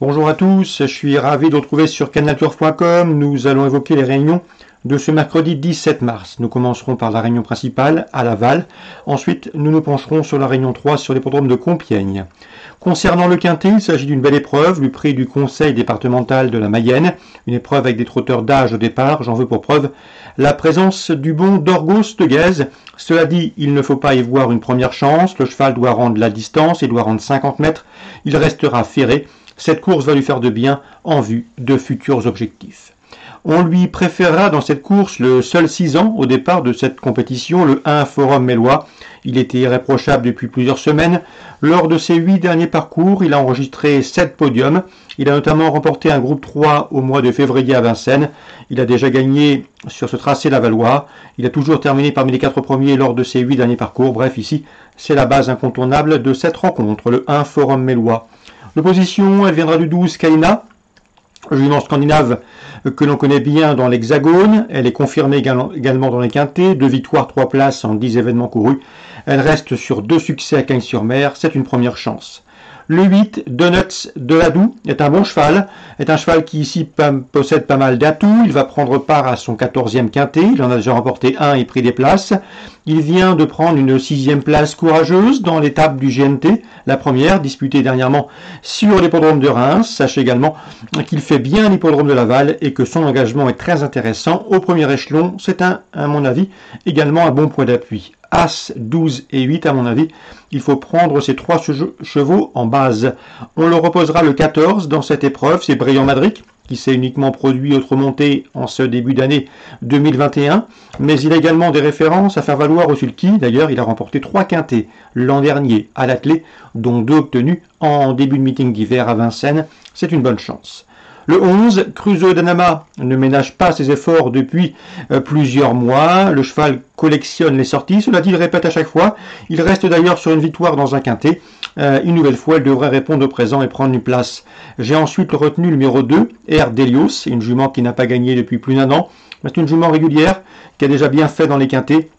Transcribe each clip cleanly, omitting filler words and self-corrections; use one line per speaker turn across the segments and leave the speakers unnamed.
Bonjour à tous, je suis ravi de vous retrouver sur canalturf.com. Nous allons évoquer les réunions de ce mercredi 17 mars. Nous commencerons par la réunion principale à Laval. Ensuite, nous nous pencherons sur la réunion 3 sur l'hippodrome de Compiègne. Concernant le quintet, il s'agit d'une belle épreuve, le prix du conseil départemental de la Mayenne. Une épreuve avec des trotteurs d'âge au départ. J'en veux pour preuve la présence du bon Dorgos de Guèze. Cela dit, il ne faut pas y voir une première chance. Le cheval doit rendre la distance, il doit rendre 50 mètres. Il restera ferré. Cette course va lui faire de bien en vue de futurs objectifs. On lui préférera dans cette course le seul 6 ans au départ de cette compétition, le 1 Forum Mélois. Il était irréprochable depuis plusieurs semaines. Lors de ses 8 derniers parcours, il a enregistré 7 podiums. Il a notamment remporté un groupe 3 au mois de février à Vincennes. Il a déjà gagné sur ce tracé lavallois. Il a toujours terminé parmi les 4 premiers lors de ses 8 derniers parcours. Bref, ici, c'est la base incontournable de cette rencontre, le 1 Forum Mélois. L'opposition, elle viendra du 12 Kalina, jument scandinave que l'on connaît bien dans l'Hexagone. Elle est confirmée également dans les quintets, 2 victoires, 3 places en 10 événements courus. Elle reste sur 2 succès à Cagnes-sur-Mer, c'est une première chance. Le 8, Donuts de Ladoux, est un bon cheval, est un cheval qui ici possède pas mal d'atouts. Il va prendre part à son 14e quintet, il en a déjà remporté un et pris des places. Il vient de prendre une 6e place courageuse dans l'étape du GNT, la première, disputée dernièrement sur l'hippodrome de Reims. Sachez également qu'il fait bien l'hippodrome de Laval et que son engagement est très intéressant. Au premier échelon, c'est à mon avis, également un bon point d'appui. As, 12 et 8 à mon avis, il faut prendre ces 3 chevaux en base. On le reposera le 14 dans cette épreuve, c'est Brillant Madric, qui s'est uniquement produit autre montée en ce début d'année 2021, mais il a également des références à faire valoir au sulky. D'ailleurs, il a remporté 3 quintets l'an dernier à l'attelé, dont 2 obtenus en début de meeting d'hiver à Vincennes. C'est une bonne chance. Le 11, Crusoe d'Anama, ne ménage pas ses efforts depuis plusieurs mois. Le cheval collectionne les sorties. Cela dit, il répète à chaque fois. Il reste d'ailleurs sur une victoire dans un quintet. Une nouvelle fois, elle devrait répondre au présent et prendre une place. J'ai ensuite retenu le numéro 2, Air Delios, une jument qui n'a pas gagné depuis plus d'1 an. C'est une jument régulière qui a déjà bien fait dans les quintets.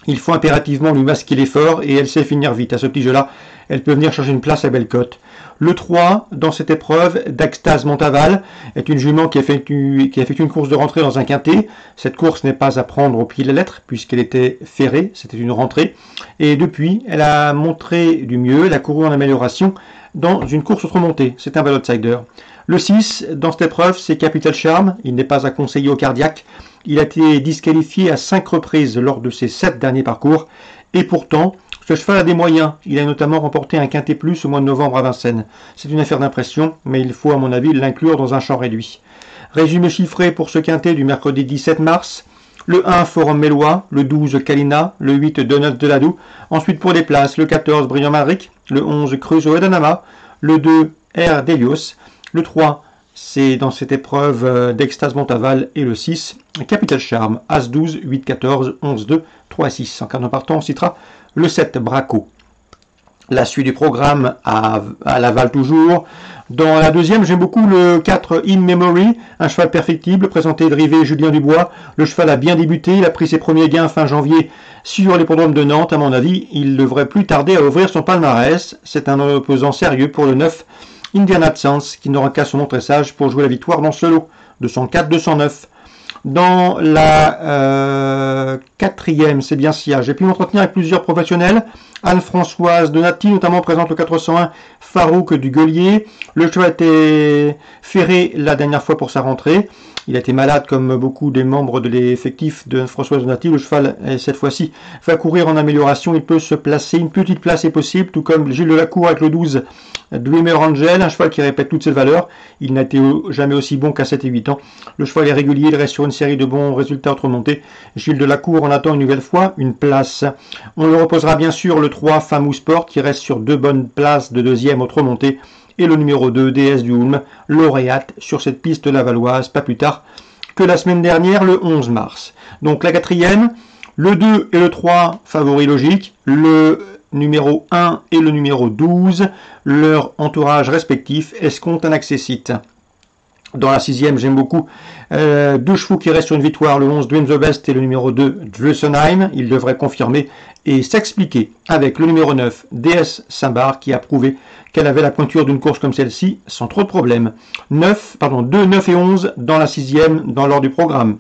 Il faut impérativement lui masquer l'effort et elle sait finir vite. À ce petit jeu-là, elle peut venir chercher une place à Bellecote. Le 3, dans cette épreuve, d'Axtase Montaval, est une jument qui effectue une course de rentrée dans un quintet. Cette course n'est pas à prendre au pied de la lettre, puisqu'elle était ferrée, c'était une rentrée. Et depuis, elle a montré du mieux, elle a couru en amélioration dans une course autre montée. C'est un bel outsider. Le 6, dans cette épreuve, c'est Capital Charm. Il n'est pas à conseiller au cardiaque. Il a été disqualifié à 5 reprises lors de ses 7 derniers parcours. Et pourtant, ce cheval a des moyens. Il a notamment remporté un quintet plus au mois de novembre à Vincennes. C'est une affaire d'impression, mais il faut à mon avis l'inclure dans un champ réduit. Résumé chiffré pour ce quintet du mercredi 17 mars. Le 1, Forum Mélois. Le 12, Kalina. Le 8, Donuts de Ladoux. Ensuite pour les places, le 14, Brillant Madric. Le 11, Crusoe d'Anama. Le 2, Air Delios. Le 3, c'est dans cette épreuve d'Extase Montaval. Et le 6, Capital Charm. As 12, 8, 14, 11, 2, 3, 6. En carton partant, on citera le 7, Braco. La suite du programme à Laval toujours. Dans la deuxième, j'aime beaucoup le 4 In Memory, un cheval perfectible, présenté de Rivet Julien Dubois. Le cheval a bien débuté, il a pris ses premiers gains fin janvier sur l'hippodrome de Nantes. À mon avis, il devrait plus tarder à ouvrir son palmarès. C'est un opposant sérieux pour le 9, Indiana Chance, qui n'aura qu'à se montrer sage pour jouer la victoire dans ce lot. 204-209. Dans la quatrième, c'est bien Sia. J'ai pu m'entretenir avec plusieurs professionnels. Anne-Françoise Donati, notamment, présente le 401 Farouk du Gueulier. Le cheval a été ferré la dernière fois pour sa rentrée. Il a été malade comme beaucoup des membres de l'effectif de Françoise Donati. Le cheval, cette fois-ci, va courir en amélioration. Il peut se placer. Une petite place est possible, tout comme Gilles Delacour avec le 12 Dreamer Angel, un cheval qui répète toutes ses valeurs. Il n'a été jamais aussi bon qu'à 7 et 8 ans. Le cheval est régulier, il reste sur une série de bons résultats autre montée. Gilles Delacour en attend une nouvelle fois une place. On le reposera bien sûr le 3 Famous Sport qui reste sur 2 bonnes places de deuxième autre montée. Et le numéro 2 DS du Hulme, lauréate sur cette piste lavalloise, pas plus tard que la semaine dernière, le 11 mars. Donc la quatrième, le 2 et le 3, favoris logiques, le numéro 1 et le numéro 12, leur entourage respectif escompte un accessite. Dans la 6e, j'aime beaucoup deux chevaux qui restent sur une victoire, le 11 Dream the Best et le numéro 2 Dressenheim. Il devrait confirmer et s'expliquer avec le numéro 9 DS Saint-Bar qui a prouvé qu'elle avait la pointure d'une course comme celle-ci sans trop de problèmes. 2, 9 et 11 dans la 6e dans l'ordre du programme.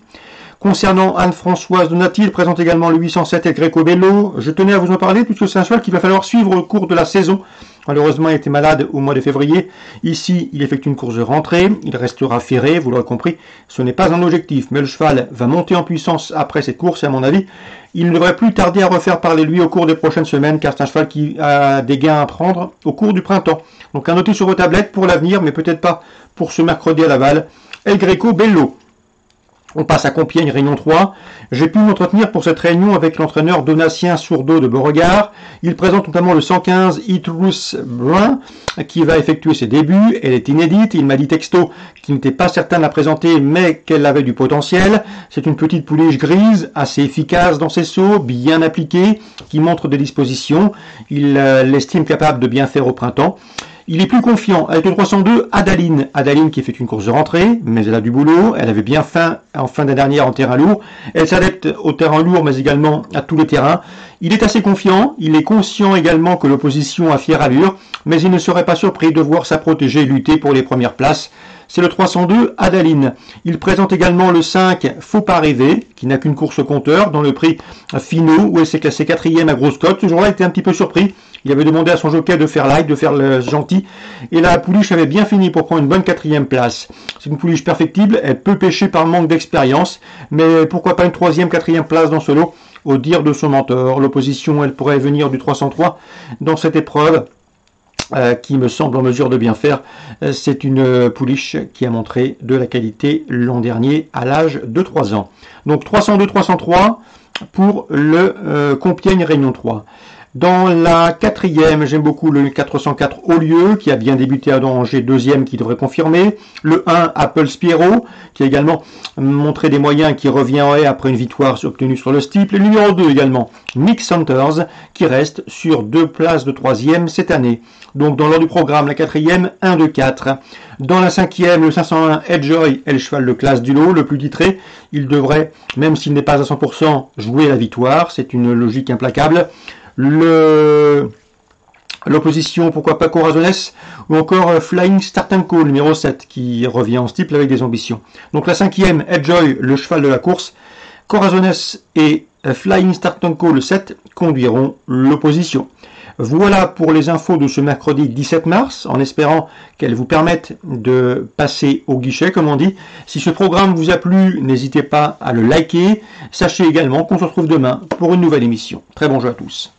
Concernant Anne-Françoise Donati, il présente également le 807 El Greco Bello. Je tenais à vous en parler puisque c'est un cheval qu'il va falloir suivre au cours de la saison. Malheureusement, il était malade au mois de février. Ici, il effectue une course de rentrée. Il restera ferré, vous l'aurez compris. Ce n'est pas un objectif, mais le cheval va monter en puissance après cette course, et à mon avis, il ne devrait plus tarder à refaire parler lui au cours des prochaines semaines, car c'est un cheval qui a des gains à prendre au cours du printemps. Donc à noter sur vos tablettes pour l'avenir, mais peut-être pas pour ce mercredi à Laval. El Greco Bello. On passe à Compiègne, réunion 3. J'ai pu m'entretenir pour cette réunion avec l'entraîneur Donatien Sourdeau de Beauregard. Il présente notamment le 115 Itrus Brun qui va effectuer ses débuts. Elle est inédite. Il m'a dit texto qu'il n'était pas certain de la présenter, mais qu'elle avait du potentiel. C'est une petite pouliche grise, assez efficace dans ses sauts, bien appliquée, qui montre des dispositions. Il l'estime capable de bien faire au printemps. Il est plus confiant avec le 302 Adaline. Adaline qui fait une course de rentrée, mais elle a du boulot. Elle avait bien faim en fin d'année dernière en terrain lourd. Elle s'adapte au terrain lourd, mais également à tous les terrains. Il est assez confiant. Il est conscient également que l'opposition a fière allure, mais il ne serait pas surpris de voir sa protégée lutter pour les premières places. C'est le 302 Adaline. Il présente également le 5 Faut pas rêver, qui n'a qu'une course au compteur, dans le prix Finot, où elle s'est classée 4e à grosse cote. Ce jour-là, il était un petit peu surpris. Il avait demandé à son jockey de faire light, de faire le gentil. Et la pouliche avait bien fini pour prendre une bonne 4e place. C'est une pouliche perfectible. Elle peut pêcher par manque d'expérience. Mais pourquoi pas une 3e, 4e place dans ce lot, au dire de son mentor. L'opposition, elle pourrait venir du 303 dans cette épreuve. Qui me semble en mesure de bien faire. C'est une pouliche qui a montré de la qualité l'an dernier à l'âge de 3 ans. Donc 302-303 pour le Compiègne Réunion 3. Dans la 4e, j'aime beaucoup le 404 au lieu, qui a bien débuté à Angers, 2e, qui devrait confirmer. Le 1 Apple Spiero, qui a également montré des moyens, qui revient en haie après une victoire obtenue sur le steeple. Et le numéro 2 également, Nick Santers, qui reste sur 2 places de 3e cette année. Donc dans l'ordre du programme, la 4e, 1, 2, 4. Dans la 5e, le 501 Edjoy est le cheval de classe du lot, le plus titré. Il devrait, même s'il n'est pas à 100%, jouer la victoire. C'est une logique implacable. L'opposition, pourquoi pas Corazones, ou encore Flying Start and Call, numéro 7, qui revient en steeple avec des ambitions. Donc la 5e, Edjoy, le cheval de la course. Corazones et Flying Start and Call, le 7, conduiront l'opposition. Voilà pour les infos de ce mercredi 17 mars, en espérant qu'elles vous permettent de passer au guichet, comme on dit. Si ce programme vous a plu, n'hésitez pas à le liker. Sachez également qu'on se retrouve demain pour une nouvelle émission. Très bon jeu à tous.